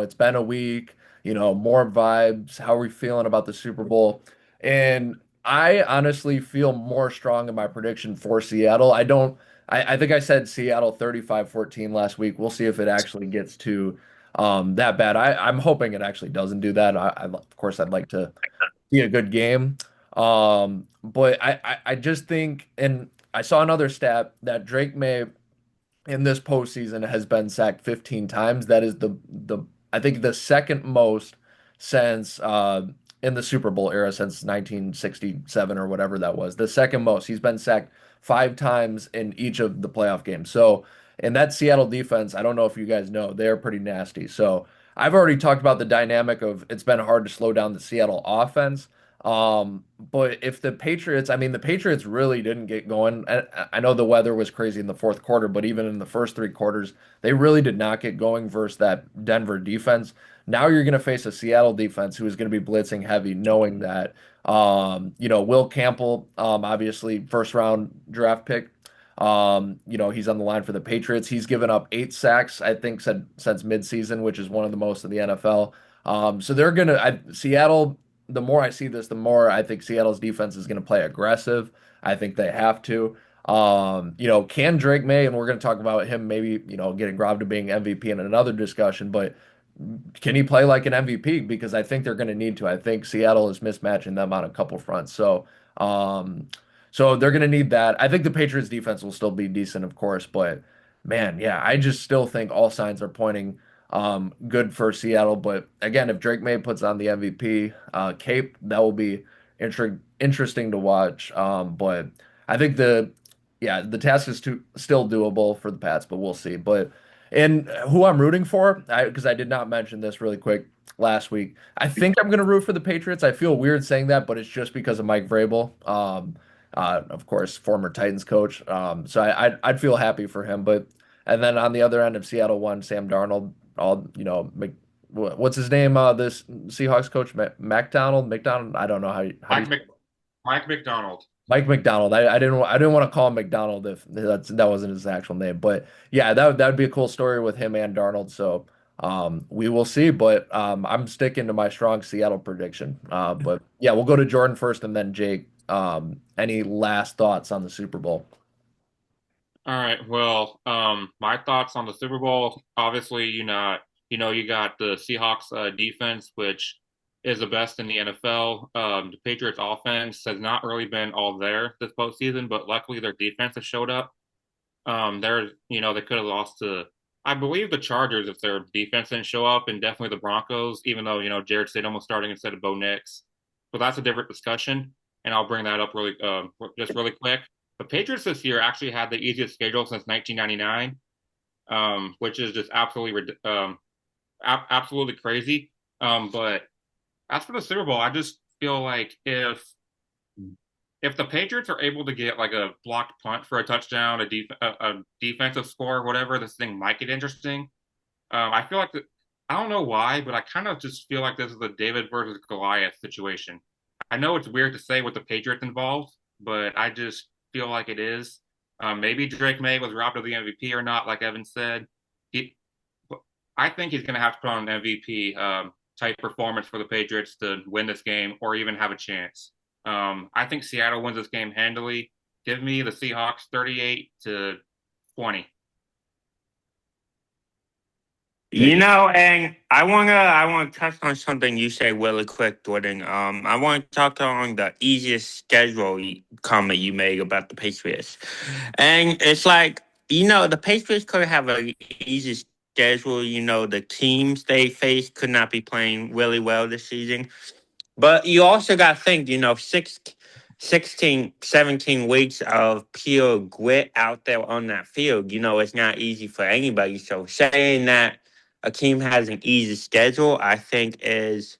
it's been a week, more vibes. How are we feeling about the Super Bowl? And I honestly feel more strong in my prediction for Seattle. I think I said Seattle 35-14 last week. We'll see if it actually gets to that bad. I'm hoping it actually doesn't do that. Of course, I'd like to see a good game. But I just think, and I saw another stat that Drake May in this postseason has been sacked 15 times. That is the I think the second most since in the Super Bowl era since 1967 or whatever that was. The second most. He's been sacked 5 times in each of the playoff games. So, and that Seattle defense, I don't know if you guys know, they're pretty nasty. So, I've already talked about the dynamic of it's been hard to slow down the Seattle offense. But if the Patriots, I mean, the Patriots really didn't get going. I know the weather was crazy in the fourth quarter, but even in the first 3 quarters, they really did not get going versus that Denver defense. Now you're going to face a Seattle defense who is going to be blitzing heavy, knowing that, Will Campbell, obviously first round draft pick, he's on the line for the Patriots. He's given up 8 sacks, I think, since midseason, which is one of the most in the NFL. So they're Seattle, the more I see this, the more I think Seattle's defense is going to play aggressive. I think they have to. Can Drake May, and we're going to talk about him maybe, getting robbed of being MVP in another discussion, but can he play like an MVP? Because I think they're going to need to. I think Seattle is mismatching them on a couple fronts. So they're going to need that. I think the Patriots defense will still be decent, of course, but man, yeah, I just still think all signs are pointing good for Seattle. But again, if Drake May puts on the MVP cape, that will be interesting to watch. But I think the task is still doable for the Pats, but we'll see. And who I'm rooting for, because I did not mention this really quick last week. I think I'm going to root for the Patriots. I feel weird saying that, but it's just because of Mike Vrabel. Of course, former Titans coach. So I'd feel happy for him. But and then on the other end of Seattle, one Sam Darnold, what's his name? This Seahawks coach, McDonald. I don't know how do you Mike Mc, Mike McDonald. Mike McDonald. I didn't want to call him McDonald if that wasn't his actual name. But yeah, that would be a cool story with him and Darnold. So we will see. But I'm sticking to my strong Seattle prediction. But yeah, we'll go to Jordan first and then Jake. Any last thoughts on the Super Bowl? All right. Well, my thoughts on the Super Bowl. Obviously, you got the Seahawks defense, which is the best in the NFL. The Patriots offense has not really been all there this postseason, but luckily their defense has showed up. They could have lost to, I believe, the Chargers if their defense didn't show up, and definitely the Broncos, even though, Jared Stidham was starting instead of Bo Nix. But that's a different discussion, and I'll bring that up just really quick. The Patriots this year actually had the easiest schedule since 1999, which is just absolutely crazy. But as for the Super Bowl, I just feel like if the Patriots are able to get like a blocked punt for a touchdown, a defensive score, whatever, this thing might get interesting. I feel like I don't know why, but I kind of just feel like this is a David versus Goliath situation. I know it's weird to say with the Patriots involved, but I just feel like it is. Maybe Drake May was robbed of the MVP or not, like Evan said. He, I think he's going to have to put on an MVP type performance for the Patriots to win this game or even have a chance. I think Seattle wins this game handily. Give me the Seahawks 38-20. Jake? And I wanna touch on something you said really quick, Jordan. I want to talk on the easiest schedule comment you made about the Patriots, and it's like the Patriots could have a easy schedule. The teams they face could not be playing really well this season, but you also got to think, 16, 17 weeks of pure grit out there on that field. It's not easy for anybody. So saying that a team has an easy schedule, I think is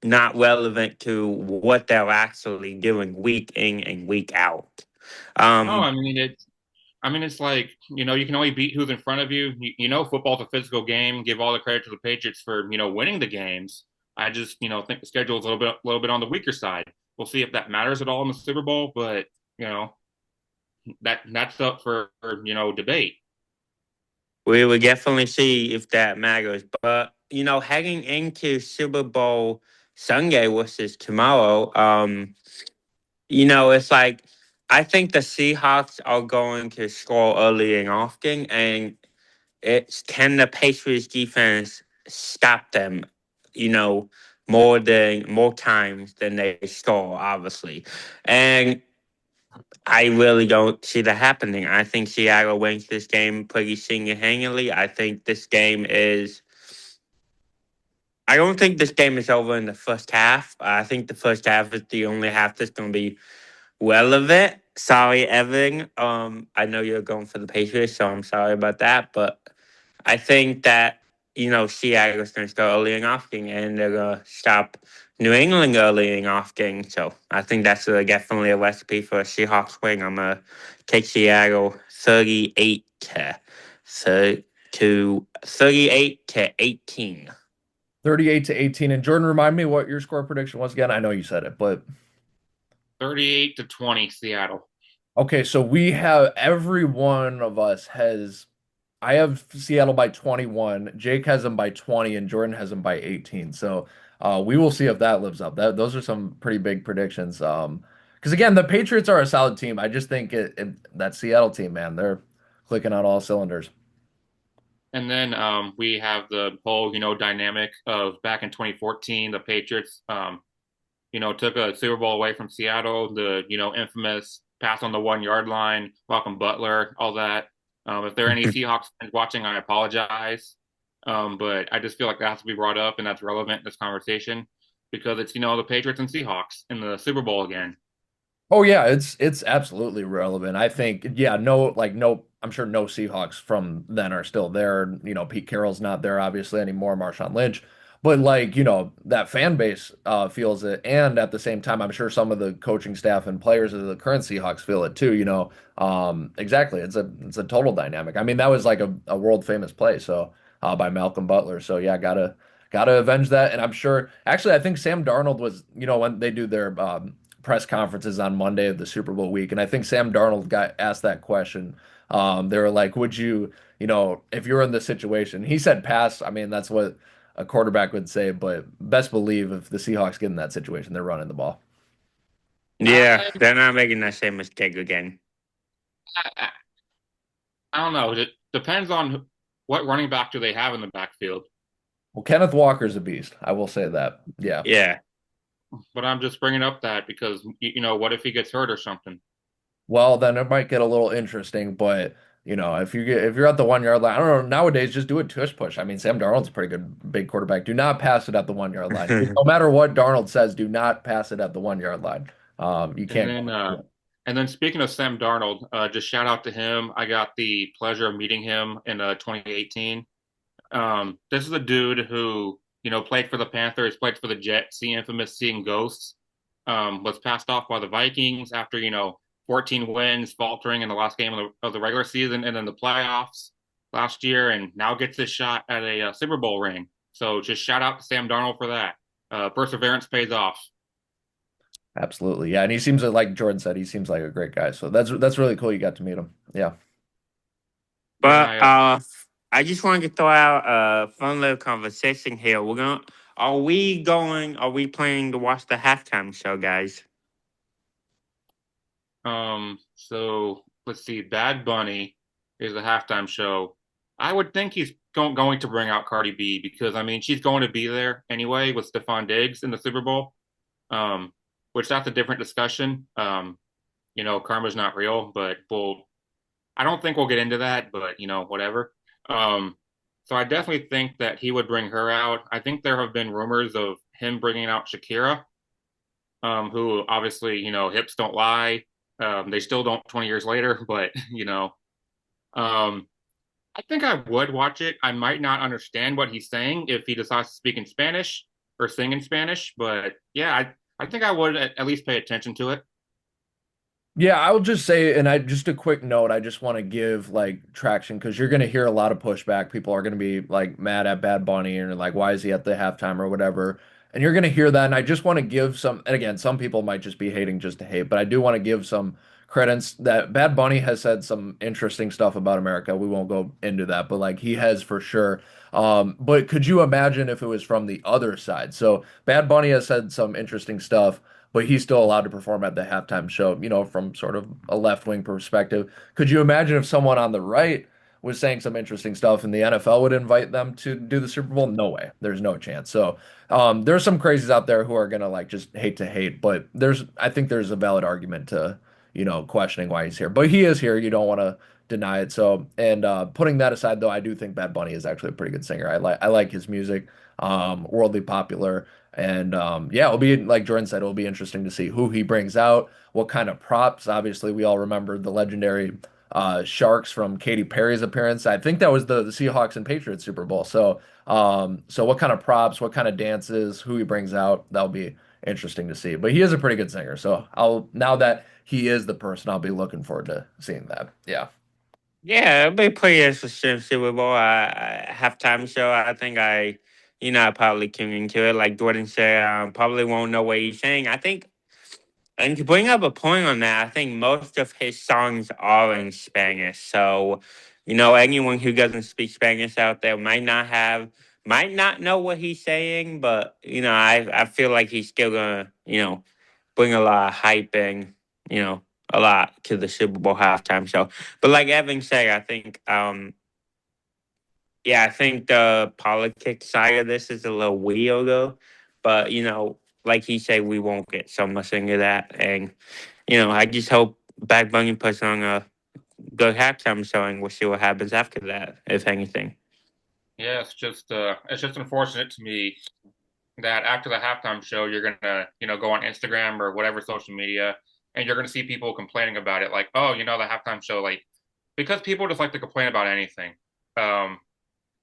not relevant to what they're actually doing week in and week out. Oh, Um, it's like, you can only beat who's in front of you. Football's a physical game. Give all the credit to the Patriots for, winning the games. I just, think the schedule is a little bit on the weaker side. We'll see if that matters at all in the Super Bowl, but, that's up for, debate. We will definitely see if that matters. But heading into Super Bowl Sunday, which is tomorrow, it's like I think the Seahawks are going to score early and often, and it's can the Patriots defense stop them, you know, more times than they score, obviously. And I really don't see that happening. I think Seattle wins this game pretty single handedly. I don't think this game is over in the first half. I think the first half is the only half that's going to be relevant. Sorry, Evan. I know you're going for the Patriots, so I'm sorry about that. But I think that Seattle's going to start early and often, and they're going to stop New England early and often. So I think that's definitely a recipe for a Seahawks win. I'm going to take Seattle 38 to 38 to 18. 38 to 18. And Jordan, remind me what your score prediction was again. I know you said it, but 38-20 Seattle. okay, so we have every one of us has I have Seattle by 21, Jake has them by 20, and Jordan has them by 18. So we will see if that lives up. Those are some pretty big predictions. Because again, the Patriots are a solid team. I just think that Seattle team, man, they're clicking on all cylinders. And then we have the whole, dynamic of back in 2014, the Patriots, took a Super Bowl away from Seattle, the, infamous pass on the 1 yard line, Welcome Butler, all that. If there are any Seahawks fans watching, I apologize. But I just feel like that has to be brought up and that's relevant in this conversation because it's, the Patriots and Seahawks in the Super Bowl again. Oh yeah, it's absolutely relevant. I think yeah, no, I'm sure no Seahawks from then are still there. Pete Carroll's not there obviously anymore, Marshawn Lynch. But that fan base feels it, and at the same time, I'm sure some of the coaching staff and players of the current Seahawks feel it too. Exactly. It's a total dynamic. I mean, that was like a world famous play, so by Malcolm Butler. So yeah, gotta avenge that. And I'm sure actually I think Sam Darnold was, when they do their press conferences on Monday of the Super Bowl week, and I think Sam Darnold got asked that question. They were like, "Would you, if you were in this situation?" He said, "Pass." I mean, that's what a quarterback would say, but best believe if the Seahawks get in that situation, they're running the ball. Yeah, I, they're not making that same mistake again. I, I don't know. It depends on what running back do they have in the backfield. Well, Kenneth Walker's a beast. I will say that. Yeah. Yeah. But I'm just bringing up that because, what if he gets hurt or something? Well, then it might get a little interesting, but if you're at the 1 yard line, I don't know. Nowadays, just do a tush push. I mean, Sam Darnold's a pretty good big quarterback. Do not pass it at the 1 yard line. No matter what Darnold says, do not pass it at the 1 yard line. You And can't. then, and then speaking of Sam Darnold, just shout out to him. I got the pleasure of meeting him in 2018. This is a dude who, played for the Panthers, played for the Jets, the infamous seeing ghosts. Was passed off by the Vikings after, 14 wins, faltering in the last game of the regular season and then the playoffs last year, and now gets his shot at a Super Bowl ring. So just shout out to Sam Darnold for that. Perseverance pays off. Absolutely. Yeah. And he seems like Jordan said, he seems like a great guy. So that's really cool you got to meet him. Yeah. Yeah, But I just wanted to throw out a fun little conversation here. Are we planning to watch the halftime show, guys? so let's see. Bad Bunny is the halftime show. I would think he's going to bring out Cardi B because I mean she's going to be there anyway with Stephon Diggs in the Super Bowl. Um, which that's a different discussion. Karma's not real, but I don't think we'll get into that, but whatever. Um, so I definitely think that he would bring her out. I think there have been rumors of him bringing out Shakira, who obviously, hips don't lie. They still don't 20 years later, but um, I think I would watch it. I might not understand what he's saying if he decides to speak in Spanish or sing in Spanish, but yeah, I think I would at least pay attention to it. Yeah, I will just say, and just a quick note, I just want to give like traction because you're going to hear a lot of pushback. People are going to be like mad at Bad Bunny and like, why is he at the halftime or whatever? And you're going to hear that. And I just want to give some, and again, some people might just be hating just to hate, but I do want to give some credence that Bad Bunny has said some interesting stuff about America. We won't go into that, but like he has for sure. But could you imagine if it was from the other side? So Bad Bunny has said some interesting stuff, but he's still allowed to perform at the halftime show, from sort of a left-wing perspective. Could you imagine if someone on the right was saying some interesting stuff and the NFL would invite them to do the Super Bowl? No way. There's no chance. So there's some crazies out there who are gonna like just hate to hate, but I think there's a valid argument to, questioning why he's here. But he is here. You don't want to deny it. So, and putting that aside, though, I do think Bad Bunny is actually a pretty good singer. I like his music, worldly popular, and yeah, it'll be like Jordan said, it'll be interesting to see who he brings out, what kind of props. Obviously, we all remember the legendary Sharks from Katy Perry's appearance. I think that was the Seahawks and Patriots Super Bowl. So what kind of props, what kind of dances, who he brings out, that'll be interesting to see. But he is a pretty good singer. So now that he is the person, I'll be looking forward to seeing that. Yeah. Yeah, it'll be pretty interesting Super Bowl. Halftime show. I think I probably tune into it. Like Jordan said, probably won't know what he's saying. I think, and to bring up a point on that, I think most of his songs are in Spanish. So, anyone who doesn't speak Spanish out there might not know what he's saying, but I feel like he's still gonna, bring a lot of hype and, a lot to the Super Bowl halftime show. But like Evan said, I think the politics side of this is a little weird though. But like he said, we won't get so much into that. And I just hope Bad Bunny puts on a good halftime show, and we'll see what happens after that, if anything. Yeah, it's just unfortunate to me that after the halftime show, you're gonna, go on Instagram or whatever social media, and you're gonna see people complaining about it, like, oh, the halftime show, like, because people just like to complain about anything. Um,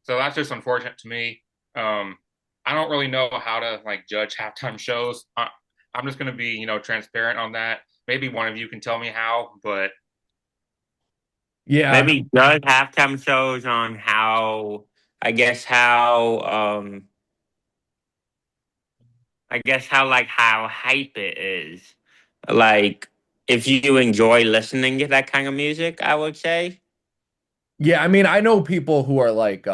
so that's just unfortunate to me. I don't really know how to like judge halftime shows. I'm just gonna be, transparent on that. Maybe one of you can tell me how, but Yeah. Maybe judge halftime shows on I guess how um how hype it is. Like if you enjoy listening to that kind of music, I would say. Yeah, I mean, I know people who are like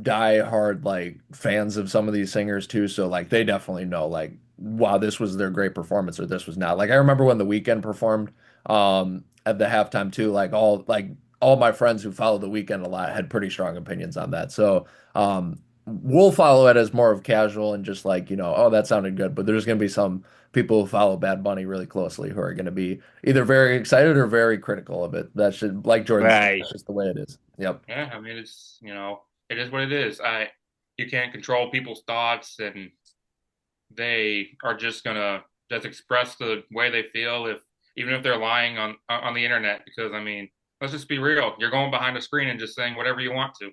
die hard like fans of some of these singers too, so like they definitely know like wow, this was their great performance or this was not. Like I remember when The Weeknd performed at the halftime too, like all my friends who follow The Weeknd a lot had pretty strong opinions on that. So we'll follow it as more of casual and just like, oh, that sounded good, but there's going to be some people who follow Bad Bunny really closely who are going to be either very excited or very critical of it. That should, like Jordan said, Right. that's just the way it is. Yep. yeah, I mean, it is what it is. You can't control people's thoughts, and they are just gonna just express the way they feel, if even if they're lying on the internet. Because I mean, let's just be real. You're going behind a screen and just saying whatever you want to.